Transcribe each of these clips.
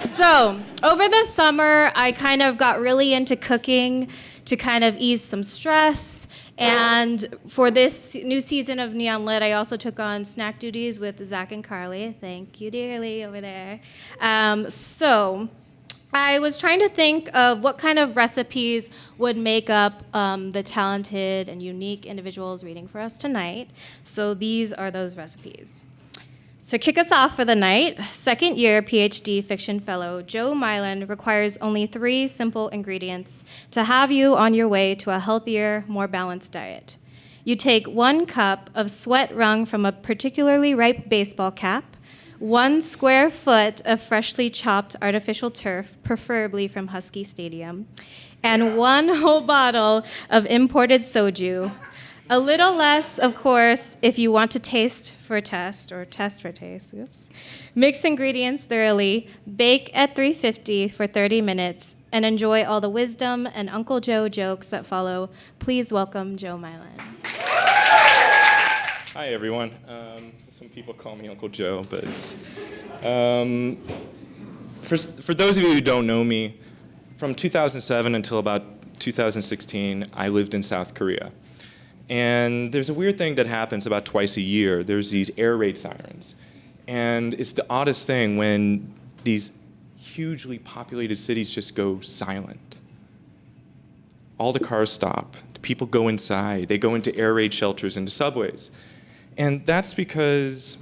So, over the summer, I kind of got really into cooking to kind of ease some stress. And for this new season of Neon Lit, I also took on snack duties with Zach and Carly. Thank you dearly over there. So I was trying to think of what kind of recipes would make up the talented and unique individuals reading for us tonight. So these are those recipes. To kick us off for the night, second-year Ph.D. fiction fellow Joe Milan requires only 3 simple ingredients to have you on your way to a healthier, more balanced diet. You take 1 cup of sweat wrung from a particularly ripe baseball cap, 1 square foot of freshly chopped artificial turf, preferably from Husky Stadium, and 1 whole bottle of imported soju. A little less, of course, if you want to taste for test, or test for taste, oops. Mix ingredients thoroughly, bake at 350 for 30 minutes, and enjoy all the wisdom and Uncle Joe jokes that follow. Please welcome Joe Milan. Hi, everyone. Some people call me Uncle Joe, but for those of you who don't know me, from 2007 until about 2016, I lived in South Korea. And there's a weird thing that happens about twice a year. There's these air raid sirens. And it's the oddest thing when these hugely populated cities just go silent. All the cars stop. The people go inside. They go into air raid shelters, into subways. And that's because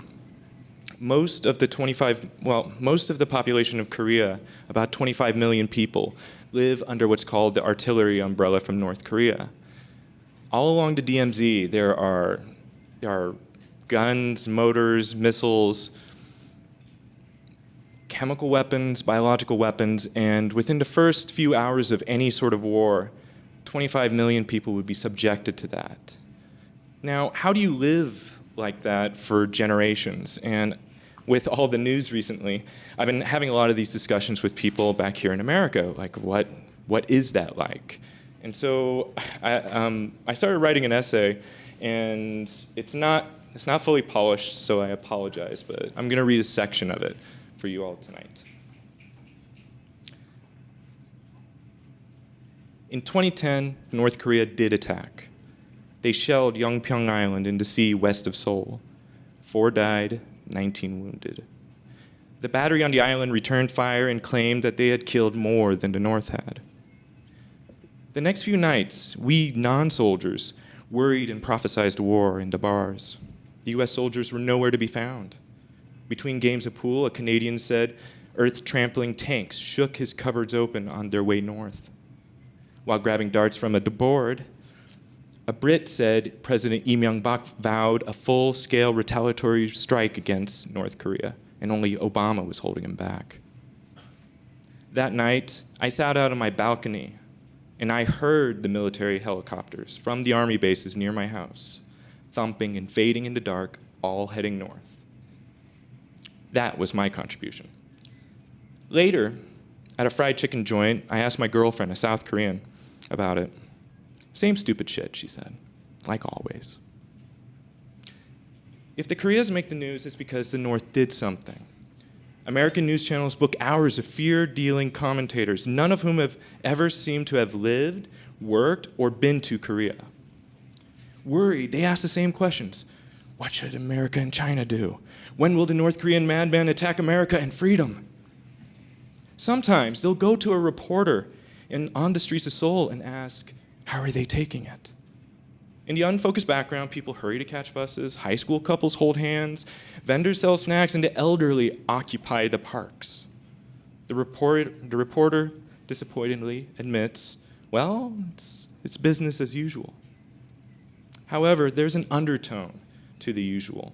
most of the population of Korea, about 25 million people, live under what's called the artillery umbrella from North Korea. All along the DMZ, there are guns, motors, missiles, chemical weapons, biological weapons, and within the first few hours of any sort of war, 25 million people would be subjected to that. Now, how do you live like that for generations? And with all the news recently, I've been having a lot of these discussions with people back here in America, like what is that like? And so I started writing an essay, and it's not fully polished, so I apologize, but I'm going to read a section of it for you all tonight. In 2010, North Korea did attack. They shelled Yeongpyeong Island in the sea west of Seoul. 4 died, 19 wounded. The battery on the island returned fire and claimed that they had killed more than the North had. The next few nights, we non-soldiers worried and prophesized war in the bars. The US soldiers were nowhere to be found. Between games of pool, a Canadian said earth-trampling tanks shook his cupboards open on their way north. While grabbing darts from a board, a Brit said President Lee Myung-bak vowed a full-scale retaliatory strike against North Korea, and only Obama was holding him back. That night, I sat out on my balcony, and I heard the military helicopters from the army bases near my house, thumping and fading in the dark, all heading north. That was my contribution. Later, at a fried chicken joint, I asked my girlfriend, a South Korean, about it. Same stupid shit, she said, like always. If the Koreas make the news, it's because the North did something. American news channels book hours of fear-dealing commentators, none of whom have ever seemed to have lived, worked, or been to Korea. Worried, they ask the same questions. What should America and China do? When will the North Korean madman attack America and freedom? Sometimes they'll go to a reporter on the streets of Seoul and ask, how are they taking it? In the unfocused background, people hurry to catch buses, high school couples hold hands, vendors sell snacks, and the elderly occupy the parks. The reporter disappointedly admits, well, it's business as usual. However, there's an undertone to the usual.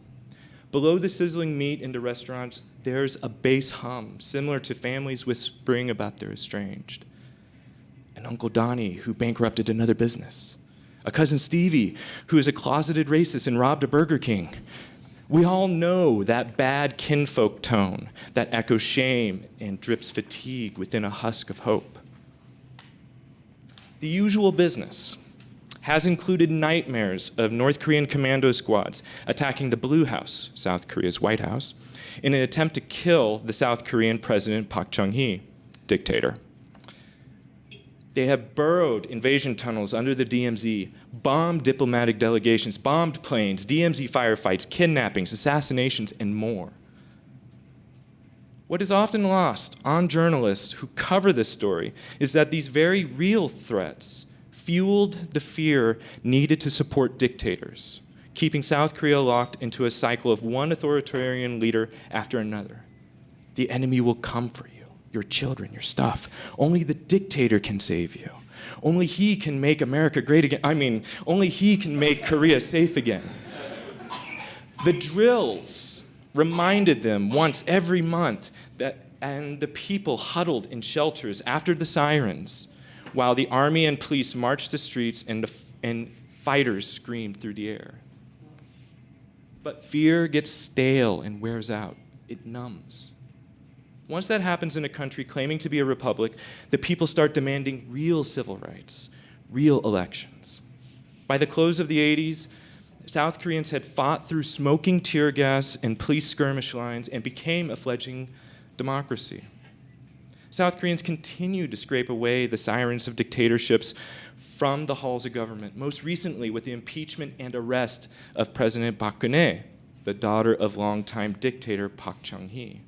Below the sizzling meat in the restaurants, there's a bass hum, similar to families whispering about their estranged. An Uncle Donnie who bankrupted another business. A cousin Stevie, who is a closeted racist and robbed a Burger King. We all know that bad kinfolk tone that echoes shame and drips fatigue within a husk of hope. The usual business. has included nightmares of North Korean commando squads attacking the Blue House, South Korea's White House, in an attempt to kill the South Korean President Park Chung-hee, dictator. They have burrowed invasion tunnels under the DMZ, bombed diplomatic delegations, bombed planes, DMZ firefights, kidnappings, assassinations, and more. What is often lost on journalists who cover this story is that these very real threats fueled the fear needed to support dictators, keeping South Korea locked into a cycle of one authoritarian leader after another. The enemy will come for you. Your children, your stuff. Only the dictator can save you. Only he can make America great again. Only he can make Korea safe again. The drills reminded them once every month and the people huddled in shelters after the sirens while the army and police marched the streets and fighters screamed through the air. But fear gets stale and wears out. It numbs. Once that happens in a country claiming to be a republic, the people start demanding real civil rights, real elections. By the close of the 80s, South Koreans had fought through smoking tear gas and police skirmish lines and became a fledgling democracy. South Koreans continued to scrape away the sirens of dictatorships from the halls of government, most recently with the impeachment and arrest of President Park Geun-hye, the daughter of longtime dictator Park Chung-hee.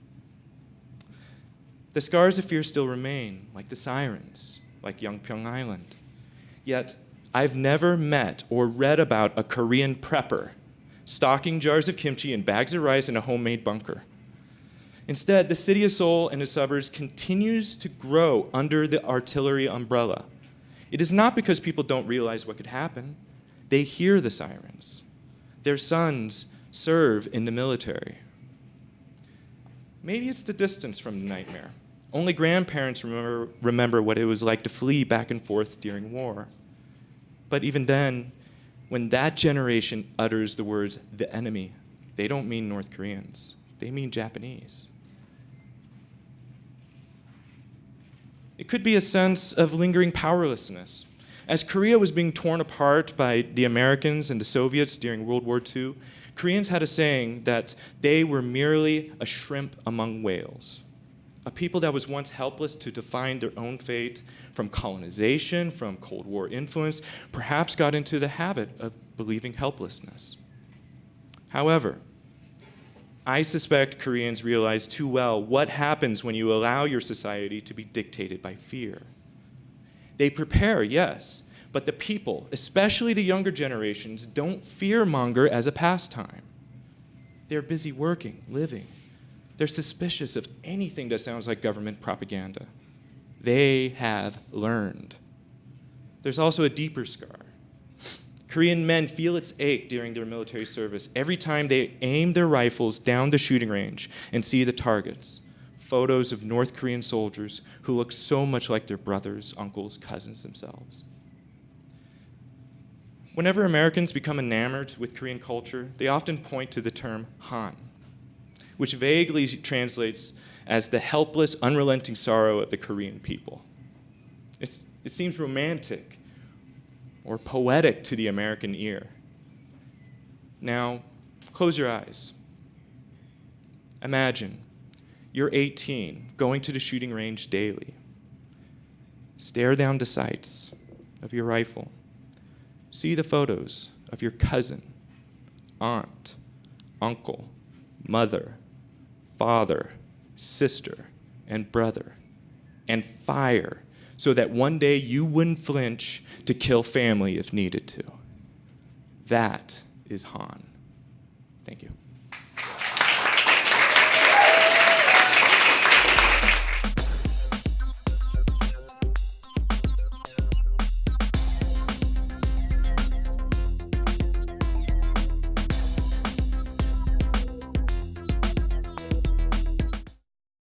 The scars of fear still remain, like the sirens, like Yeongpyeong Island. Yet, I've never met or read about a Korean prepper stocking jars of kimchi and bags of rice in a homemade bunker. Instead, the city of Seoul and its suburbs continues to grow under the artillery umbrella. It is not because people don't realize what could happen. They hear the sirens. Their sons serve in the military. Maybe it's the distance from the nightmare. Only grandparents remember what it was like to flee back and forth during war. But even then, when that generation utters the words, the enemy, they don't mean North Koreans. They mean Japanese. It could be a sense of lingering powerlessness. As Korea was being torn apart by the Americans and the Soviets during World War II, Koreans had a saying that they were merely a shrimp among whales. A people that was once helpless to define their own fate from colonization, from Cold War influence, perhaps got into the habit of believing helplessness. However, I suspect Koreans realize too well what happens when you allow your society to be dictated by fear. They prepare, yes, but the people, especially the younger generations, don't fear-monger as a pastime. They're busy working, living. They're suspicious of anything that sounds like government propaganda. They have learned. There's also a deeper scar. Korean men feel its ache during their military service every time they aim their rifles down the shooting range and see the targets. Photos of North Korean soldiers who look so much like their brothers, uncles, cousins themselves. Whenever Americans become enamored with Korean culture, they often point to the term Han, which vaguely translates as the helpless, unrelenting sorrow of the Korean people. It seems romantic or poetic to the American ear. Now, close your eyes. Imagine you're 18, going to the shooting range daily. Stare down the sights of your rifle. See the photos of your cousin, aunt, uncle, mother, father, sister, and brother, and fire so that one day you wouldn't flinch to kill family if needed to. That is Han. Thank you.